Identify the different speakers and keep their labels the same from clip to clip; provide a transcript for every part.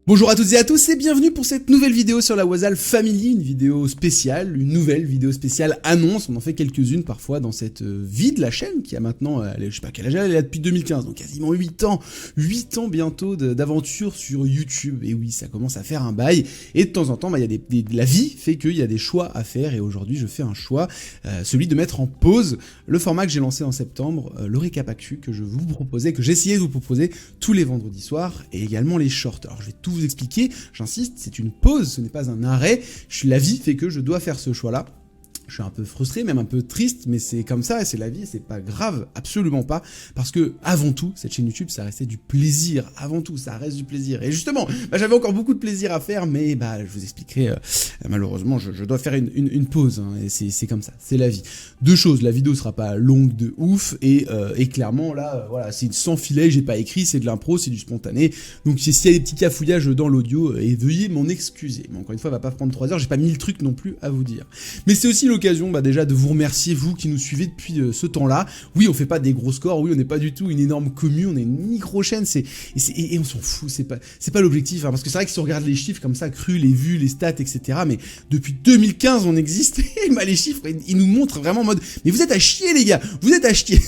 Speaker 1: Bonjour à toutes et à tous et bienvenue pour cette nouvelle vidéo sur la Wasal Family, une vidéo spéciale, une nouvelle vidéo spéciale annonce, on en fait quelques-unes parfois dans cette vie de la chaîne qui a maintenant, je sais pas quel âge elle est là depuis 2015, donc quasiment 8 ans bientôt d'aventure sur YouTube, et oui ça commence à faire un bail, et de temps en temps il y a la vie fait qu'il y a des choix à faire, et aujourd'hui je fais un choix, celui de mettre en pause le format que j'ai lancé en septembre, le récap actu que je vous proposais, que j'essayais de vous proposer tous les vendredis soirs, et également les shorts. Alors je vais tout vous expliquer, j'insiste, c'est une pause, ce n'est pas un arrêt, la vie fait que je dois faire ce choix-là. Je suis un peu frustré, même un peu triste, mais c'est comme ça, et c'est la vie, c'est pas grave, absolument pas, parce que, avant tout, cette chaîne YouTube, ça restait du plaisir, avant tout, ça reste du plaisir, et justement, j'avais encore beaucoup de plaisir à faire, mais je vous expliquerai, malheureusement, je dois faire une pause, hein, et c'est comme ça, c'est la vie. Deux choses, la vidéo sera pas longue de ouf, et clairement, là, voilà, c'est sans filet, j'ai pas écrit, c'est de l'impro, c'est du spontané, donc s'il y a des petits cafouillages dans l'audio, et veuillez m'en excuser, mais encore une fois, ça va pas prendre 3 heures, j'ai pas 1000 trucs non plus à vous dire. Mais c'est aussi l'occasion déjà de vous remercier, vous qui nous suivez depuis ce temps-là. Oui, on fait pas des gros scores, oui, on n'est pas du tout une énorme commu, on est une micro-chaîne, et on s'en fout, c'est pas l'objectif, hein, parce que c'est vrai que si on regarde les chiffres comme ça, crus, les vues, les stats, etc., mais depuis 2015 on existe, et les chiffres, ils nous montrent vraiment en mode, mais vous êtes à chier les gars, vous êtes à chier.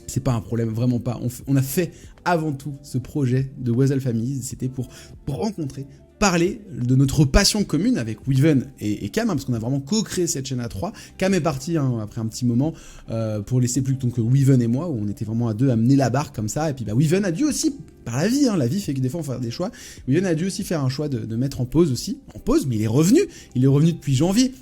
Speaker 1: C'est pas un problème, vraiment pas, on a fait avant tout ce projet de Wasal Family, c'était pour rencontrer, parler de notre passion commune avec Weaven et Cam, hein, parce qu'on a vraiment co-créé cette chaîne à 3. Cam est parti après un petit moment pour laisser plus que Weaven et moi, où on était vraiment à deux à mener la barque comme ça, et puis Weaven a dû aussi, par la vie, hein, la vie fait que des fois on fait des choix, Weaven a dû aussi faire un choix de mettre en pause aussi, mais il est revenu depuis janvier.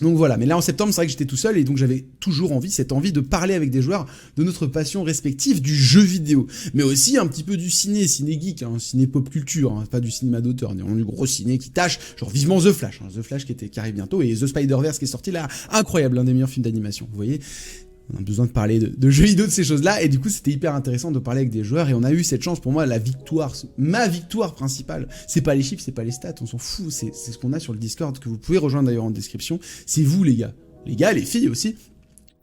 Speaker 1: Donc voilà, mais là en septembre c'est vrai que j'étais tout seul et donc j'avais toujours cette envie de parler avec des joueurs de notre passion respective du jeu vidéo, mais aussi un petit peu du ciné geek, hein, ciné pop culture, hein, pas du cinéma d'auteur, ni du gros ciné qui tâche, genre vivement The Flash, hein, The Flash qui arrive bientôt, et The Spider-Verse qui est sorti là, incroyable, l'un des meilleurs films d'animation, vous voyez. On a besoin de parler de jeux vidéo, de ces choses-là, et du coup c'était hyper intéressant de parler avec des joueurs, et on a eu cette chance, pour moi, ma victoire principale, c'est pas les chiffres, c'est pas les stats, on s'en fout, c'est ce qu'on a sur le Discord, que vous pouvez rejoindre d'ailleurs en description, c'est vous les gars, les filles aussi,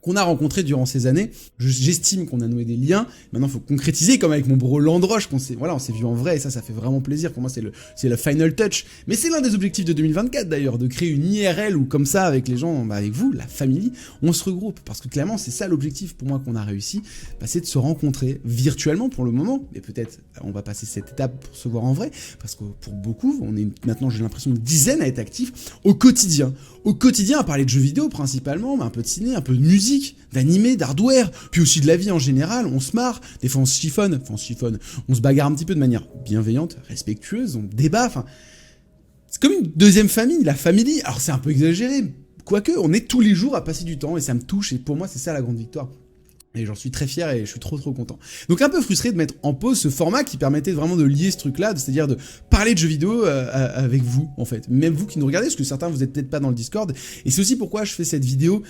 Speaker 1: qu'on a rencontré durant ces années. J'estime qu'on a noué des liens. Maintenant, il faut concrétiser, comme avec mon bro Landroche, on s'est vu en vrai, et ça fait vraiment plaisir. Pour moi, c'est le final touch. Mais c'est l'un des objectifs de 2024, d'ailleurs, de créer une IRL où, comme ça, avec les gens, avec vous, la famille, on se regroupe. Parce que clairement, c'est ça l'objectif pour moi qu'on a réussi. C'est de se rencontrer virtuellement pour le moment. Mais peut-être, on va passer cette étape pour se voir en vrai. Parce que pour beaucoup, on est maintenant, j'ai l'impression, une dizaine à être actifs au quotidien. Au quotidien, à parler de jeux vidéo principalement, mais un peu de ciné, un peu de musique, d'animé, d'hardware, puis aussi de la vie en général, on se marre, des fois on se chiffonne, on se bagarre un petit peu de manière bienveillante, respectueuse, on débat, c'est comme une deuxième famille, la famille, alors c'est un peu exagéré, quoique on est tous les jours à passer du temps, et ça me touche, et pour moi c'est ça la grande victoire. Et j'en suis très fier et je suis trop content. Donc un peu frustré de mettre en pause ce format qui permettait vraiment de lier ce truc-là, c'est-à-dire de parler de jeux vidéo avec vous, en fait. Même vous qui nous regardez, parce que certains vous êtes peut-être pas dans le Discord. Et c'est aussi pourquoi je fais cette vidéo.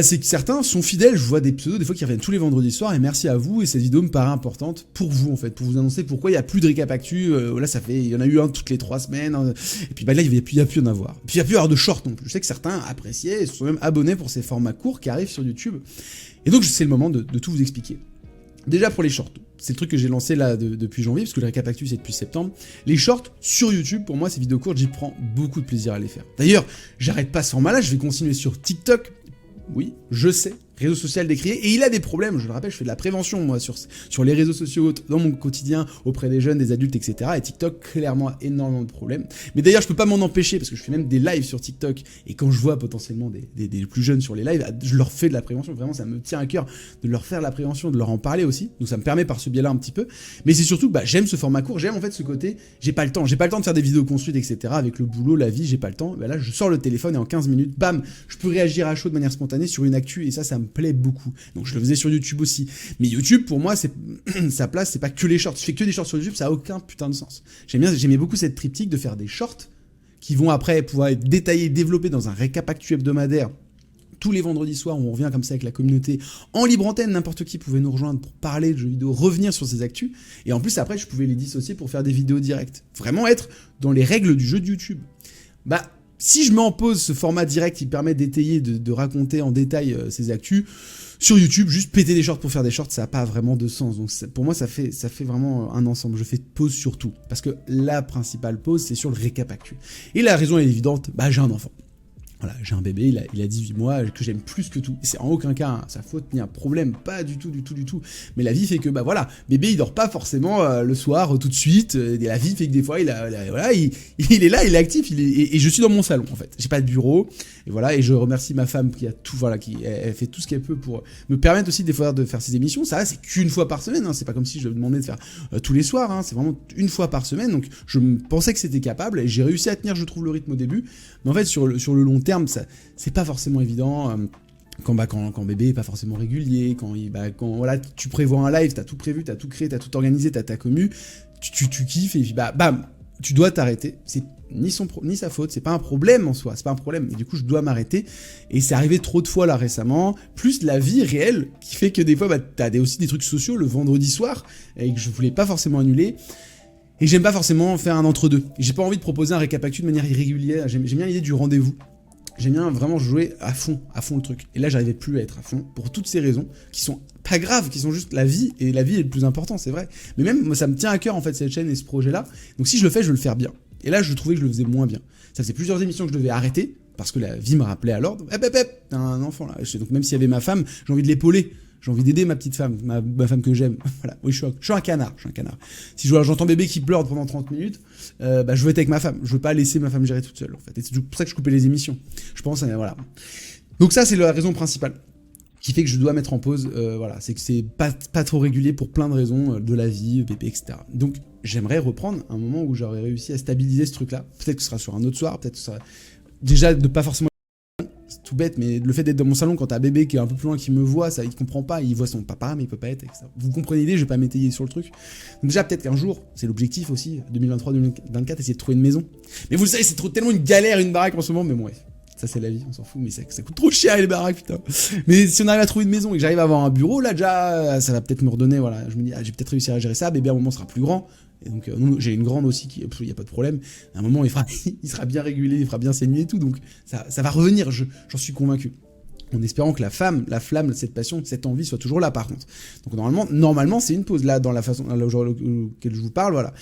Speaker 1: C'est que certains sont fidèles, je vois des pseudos des fois qui reviennent tous les vendredis soirs, et merci à vous, et cette vidéo me paraît importante pour vous en fait, pour vous annoncer pourquoi il n'y a plus de récap actu, là il y en a eu un toutes les 3 semaines, hein, et puis là il n'y a plus en avoir. Puis il n'y a plus avoir de short non plus, je sais que certains appréciaient, et se sont même abonnés pour ces formats courts qui arrivent sur YouTube, et donc c'est le moment de tout vous expliquer. Déjà pour les shorts, c'est le truc que j'ai lancé là depuis janvier, parce que le récap actu c'est depuis septembre. Les shorts sur YouTube, pour moi ces vidéos courtes, j'y prends beaucoup de plaisir à les faire. D'ailleurs, j'arrête pas ce format-là, je vais continuer sur TikTok. Oui, je sais, réseau social décrié, et il a des problèmes, je le rappelle, je fais de la prévention moi sur les réseaux sociaux, dans mon quotidien, auprès des jeunes, des adultes, etc. Et TikTok, clairement, a énormément de problèmes. Mais d'ailleurs, je peux pas m'en empêcher, parce que je fais même des lives sur TikTok, et quand je vois potentiellement des plus jeunes sur les lives, je leur fais de la prévention, vraiment ça me tient à cœur de leur faire de la prévention, de leur en parler aussi, donc ça me permet par ce biais-là un petit peu, mais c'est surtout que j'aime ce format court, j'aime en fait ce côté, j'ai pas le temps de faire des vidéos construites, etc. Avec le boulot, la vie, j'ai pas le temps, là je sors le téléphone et en 15 minutes, bam, je peux réagir à chaud de manière spontanée sur une actu, et ça me plaît beaucoup. Donc je le faisais sur YouTube aussi. Mais YouTube, pour moi, sa place, c'est pas que les shorts. Je fais que des shorts sur YouTube, ça a aucun putain de sens. J'aimais beaucoup cette triptyque de faire des shorts qui vont après pouvoir être détaillés, développés dans un récap actu hebdomadaire tous les vendredis soirs où on revient comme ça avec la communauté en libre antenne, n'importe qui pouvait nous rejoindre pour parler de jeux vidéo, revenir sur ces actus, et en plus après je pouvais les dissocier pour faire des vidéos directes. Vraiment être dans les règles du jeu de YouTube. si je mets en pause ce format direct qui permet d'étayer, de raconter en détail ces actus, sur YouTube, juste péter des shorts pour faire des shorts, ça n'a pas vraiment de sens. Donc pour moi, ça fait vraiment un ensemble. Je fais pause sur tout. Parce que la principale pause, c'est sur le récap actu. Et la raison est évidente, bah j'ai un enfant. Voilà, j'ai un bébé, il a 18 mois, que j'aime plus que tout. Et c'est en aucun cas sa faute ni un problème, pas du tout. Mais la vie fait que, bah voilà, bébé il dort pas forcément le soir tout de suite. Et la vie fait que des fois, voilà, il est là, il est actif, et je suis dans mon salon en fait. J'ai pas de bureau, et voilà, et je remercie ma femme qui a tout, voilà, elle fait tout ce qu'elle peut pour me permettre aussi des fois de faire ces émissions. Ça, c'est qu'une fois par semaine, hein. C'est pas comme si je me demandais de faire tous les soirs, hein. C'est vraiment une fois par semaine. Donc je pensais que c'était capable, et j'ai réussi à tenir, je trouve, le rythme au début. Mais en fait, sur le long terme, c'est pas forcément évident. Quand bébé est pas forcément régulier, quand voilà, tu prévois un live, t'as tout prévu, t'as tout créé, t'as tout organisé, t'as ta commu, tu kiffes, et puis bam, tu dois t'arrêter. C'est ni sa faute, c'est pas un problème en soi, c'est pas un problème, mais du coup je dois m'arrêter, et c'est arrivé trop de fois là récemment, plus la vie réelle, qui fait que des fois t'as aussi des trucs sociaux le vendredi soir, et que je voulais pas forcément annuler. Et j'aime pas forcément faire un entre-deux. J'ai pas envie de proposer un récap actu de manière irrégulière. J'aime bien l'idée du rendez-vous. J'aime bien vraiment jouer à fond le truc. Et là, j'arrivais plus à être à fond pour toutes ces raisons qui sont pas graves, qui sont juste la vie. Et la vie est le plus important, c'est vrai. Mais même, moi, ça me tient à cœur, en fait, cette chaîne et ce projet-là. Donc si je le fais, je veux le faire bien. Et là, je trouvais que je le faisais moins bien. Ça faisait plusieurs émissions que je devais arrêter parce que la vie me rappelait à l'ordre. T'as un enfant là. Donc même s'il y avait ma femme, j'ai envie de l'épauler. J'ai envie d'aider ma petite femme, ma femme que j'aime. Voilà, oui, je suis un canard, Si j'entends bébé qui pleure pendant 30 minutes, je veux être avec ma femme. Je veux pas laisser ma femme gérer toute seule, en fait. Et c'est pour ça que je coupais les émissions. Je pense, voilà. Donc ça, c'est la raison principale qui fait que je dois mettre en pause. Voilà, c'est que c'est pas trop régulier pour plein de raisons de la vie, bébé, etc. Donc j'aimerais reprendre un moment où j'aurais réussi à stabiliser ce truc-là. Peut-être que ce sera sur un autre soir, peut-être que ce sera déjà de pas forcément. C'est tout bête, mais le fait d'être dans mon salon quand t'as un bébé qui est un peu plus loin, qui me voit, ça, il comprend pas, il voit son papa, mais il peut pas être, etc. Vous comprenez l'idée, je vais pas m'étayer sur le truc. Donc déjà, peut-être qu'un jour, c'est l'objectif aussi, 2023-2024, essayer de trouver une maison. Mais vous le savez, c'est tellement une galère, une baraque en ce moment, mais bon, ouais, ça c'est la vie, on s'en fout, mais ça coûte trop cher les baraques, putain. Mais si on arrive à trouver une maison et que j'arrive à avoir un bureau, là déjà, ça va peut-être me redonner, voilà, je me dis, j'ai peut-être réussi à gérer ça, bébé à un moment sera plus grand. Et donc j'ai une grande aussi qui, il y a pas de problème. À un moment il sera bien régulé, il fera bien ses nuits et tout, donc ça va revenir, j'en suis convaincu. En espérant que la flamme, cette passion, cette envie soit toujours là par contre. Donc normalement c'est une pause là dans la façon auquel je vous parle, voilà.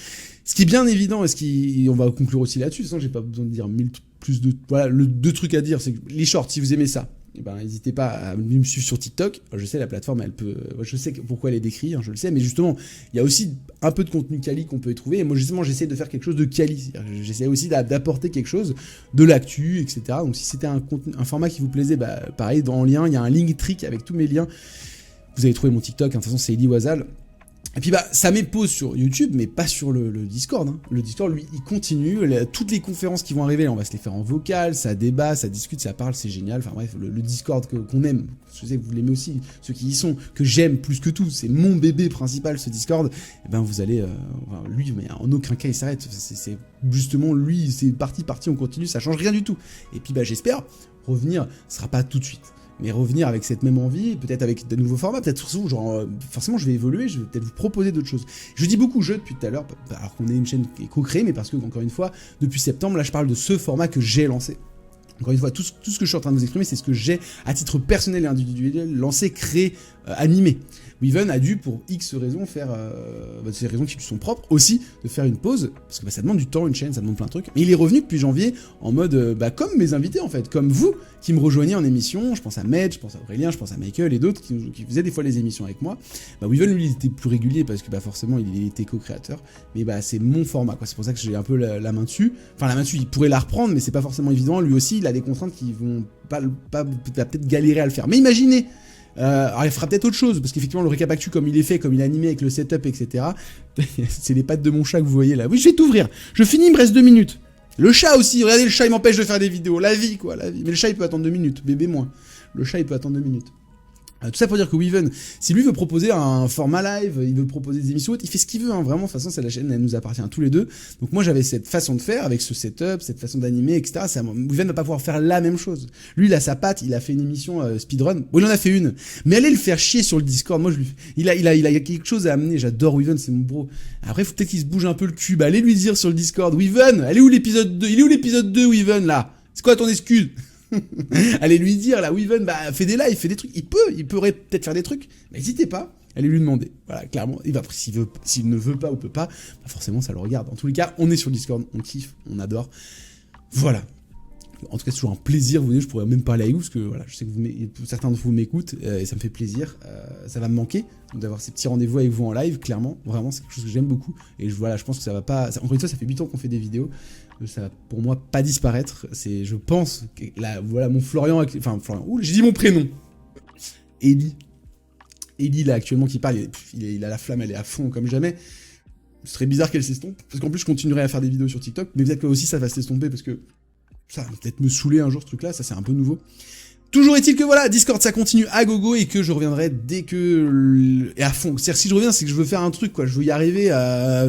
Speaker 1: Ce qui est bien évident et on va conclure aussi là-dessus, de toute façon j'ai pas besoin de dire deux trucs à dire, c'est que les shorts, si vous aimez ça, eh ben, n'hésitez pas à me suivre sur TikTok. Je sais, la plateforme, je sais pourquoi elle est décrite, hein, je le sais, mais justement, il y a aussi un peu de contenu quali qu'on peut y trouver. Et moi, justement, j'essaie de faire quelque chose de quali. J'essaie aussi d'apporter quelque chose, de l'actu, etc. Donc, si c'était un format qui vous plaisait, bah, pareil, en lien, il y a un Linktree avec tous mes liens. Vous allez trouver mon TikTok, hein, de toute façon, c'est Elie Wazal. Et puis ça met pause sur YouTube, mais pas sur le Discord. Hein. Le Discord, lui, il continue. Toutes les conférences qui vont arriver, là, on va se les faire en vocal, ça débat, ça discute, ça parle, c'est génial. Enfin bref, le Discord qu'on aime, je sais que vous l'aimez aussi, ceux qui y sont, que j'aime plus que tout, c'est mon bébé principal, ce Discord. Et ben vous allez, lui, mais en aucun cas il s'arrête. C'est justement lui, c'est parti, on continue, ça change rien du tout. Et puis j'espère revenir, ce sera pas tout de suite. Mais revenir avec cette même envie, peut-être avec de nouveaux formats, peut-être surtout, forcément je vais évoluer, je vais peut-être vous proposer d'autres choses. Je dis beaucoup jeux depuis tout à l'heure, alors qu'on est une chaîne qui est co-créée, mais parce que, encore une fois, depuis septembre, là je parle de ce format que j'ai lancé. Encore une fois, tout ce que je suis en train de vous exprimer, c'est ce que j'ai, à titre personnel et individuel, lancé, créé, animé. Weaven a dû, pour X raisons, faire, ces raisons qui lui sont propres, aussi, de faire une pause, parce que ça demande du temps, une chaîne, ça demande plein de trucs. Mais il est revenu depuis janvier, en mode, comme mes invités, en fait, comme vous, qui me rejoignez en émission. Je pense à Med, je pense à Aurélien, je pense à Michael et d'autres qui faisaient des fois les émissions avec moi. Weaven, lui, il était plus régulier, parce que forcément, il était co-créateur. Mais c'est mon format, quoi. C'est pour ça que j'ai un peu la main dessus. Enfin, la main dessus, il pourrait la reprendre, mais c'est pas forcément évident. Lui aussi, il a des contraintes qui vont peut-être galérer à le faire. Mais imaginez, alors il fera peut-être autre chose, parce qu'effectivement le récap actu comme il est fait, comme il est animé avec le setup, etc. C'est les pattes de mon chat que vous voyez là. Oui, je vais t'ouvrir. Je finis, il me reste 2 minutes. Le chat aussi, regardez, le chat il m'empêche de faire des vidéos. La vie quoi, la vie. Mais le chat il peut attendre 2 minutes, bébé moins. Le chat il peut attendre 2 minutes. Tout ça pour dire que Weaven, si lui veut proposer un format live, il veut proposer des émissions, il fait ce qu'il veut, hein, vraiment, de toute façon, c'est la chaîne, elle nous appartient à tous les deux. Donc moi, j'avais cette façon de faire, avec ce setup, cette façon d'animer, etc. Weaven va pas pouvoir faire la même chose. Lui, il a sa patte, il a fait une émission speedrun. Bon, il en a fait une. Mais allez le faire chier sur le Discord. Moi, il a quelque chose à amener. J'adore Weaven, c'est mon bro. Après, faut peut-être qu'il se bouge un peu le cul. Allez lui dire sur le Discord, Weaven, il est où l'épisode 2, Weaven, là? C'est quoi ton excuse? Allez lui dire, là, Weaven, bah, fais des lives, fais des trucs. Il pourrait peut-être faire des trucs, mais n'hésitez pas. Allez lui demander. Voilà, clairement. Et bah, après, s'il ne veut pas ou peut pas, bah forcément, ça le regarde. En tous les cas, on est sur Discord, on kiffe, on adore. Voilà. En tout cas, c'est toujours un plaisir. Vous voyez, je pourrais même parler avec vous, parce que voilà, je sais que certains d'entre vous m'écoutent, et ça me fait plaisir. Ça va me manquer d'avoir ces petits rendez-vous avec vous en live, clairement. Vraiment, c'est quelque chose que j'aime beaucoup. Et voilà, je pense que ça va pas... Encore une fois, ça fait 8 ans qu'on fait des vidéos. Ça va, pour moi, pas disparaître. Je pense, que là, voilà, mon Florian... Enfin, Florian... Ouh, j'ai dit mon prénom. Ellie, là, actuellement, qui parle, il a la flamme, elle est à fond comme jamais. Ce serait bizarre qu'elle s'estompe, parce qu'en plus, je continuerai à faire des vidéos sur TikTok, mais peut-être que aussi, ça va s'estomper, parce que ça va peut-être me saouler un jour, ce truc-là, ça, c'est un peu nouveau. Toujours est-il que voilà, Discord, ça continue à gogo, et que je reviendrai dès que... Et à fond. C'est-à-dire, si je reviens, c'est que je veux faire un truc, quoi. Je veux y arriver à...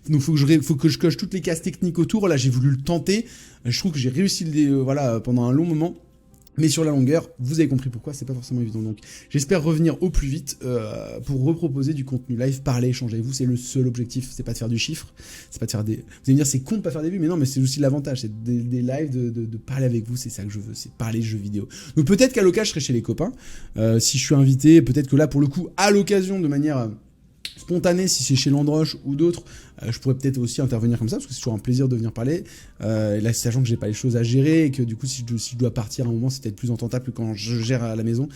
Speaker 1: Donc, faut que je coche toutes les cases techniques autour. Là, j'ai voulu le tenter. Je trouve que j'ai réussi voilà, pendant un long moment. Mais sur la longueur, vous avez compris pourquoi, c'est pas forcément évident. Donc j'espère revenir au plus vite pour reproposer du contenu live, parler, échanger avec vous, c'est le seul objectif, c'est pas de faire du chiffre, c'est pas de faire des... Vous allez me dire c'est con de pas faire des vues, mais non, mais c'est aussi l'avantage, c'est des lives, de parler avec vous, c'est ça que je veux, c'est parler jeux vidéo. Donc peut-être qu'à l'occasion je serai chez les copains, si je suis invité, peut-être que là pour le coup, à l'occasion, de manière... spontané, si c'est chez Landroche ou d'autres, je pourrais peut-être aussi intervenir comme ça, parce que c'est toujours un plaisir de venir parler. Là, sachant que j'ai pas les choses à gérer, et que du coup, si je dois partir à un moment, c'est peut-être plus entendable que quand je gère à la maison.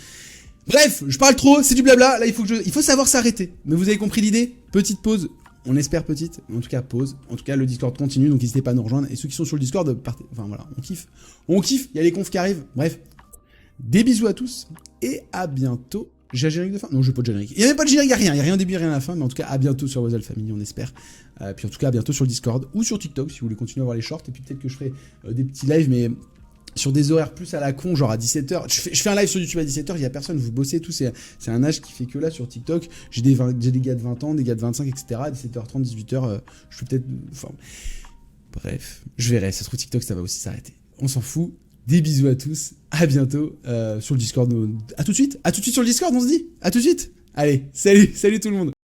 Speaker 1: Bref, je parle trop, c'est du blabla, là, il faut savoir s'arrêter. Mais vous avez compris l'idée? Petite pause, on espère petite, mais en tout cas, pause. En tout cas, le Discord continue, donc n'hésitez pas à nous rejoindre. Et ceux qui sont sur le Discord, partez. Enfin voilà, on kiffe. On kiffe, il y a les confs qui arrivent. Bref, des bisous à tous, et à bientôt. J'ai un générique de fin? Non, j'ai pas de générique. Il n'y a même pas de générique, il n'y a rien au début, rien à la fin, mais en tout cas, à bientôt sur Wazzle Family, on espère. Puis en tout cas, à bientôt sur le Discord ou sur TikTok, si vous voulez continuer à voir les shorts. Et puis peut-être que je ferai des petits lives, mais sur des horaires plus à la con, genre à 17h. Je fais un live sur YouTube à 17h, il n'y a personne, vous bossez tout, c'est un âge qui fait que là, sur TikTok, j'ai des gars de 20 ans, des gars de 25, etc. À 17h30, 18h, je fais peut-être... Enfin, bref, je verrai, ça se trouve TikTok, ça va aussi s'arrêter. On s'en fout. Des bisous à tous, à bientôt sur le Discord. À tout de suite sur le Discord, on se dit. À tout de suite. Allez, salut tout le monde.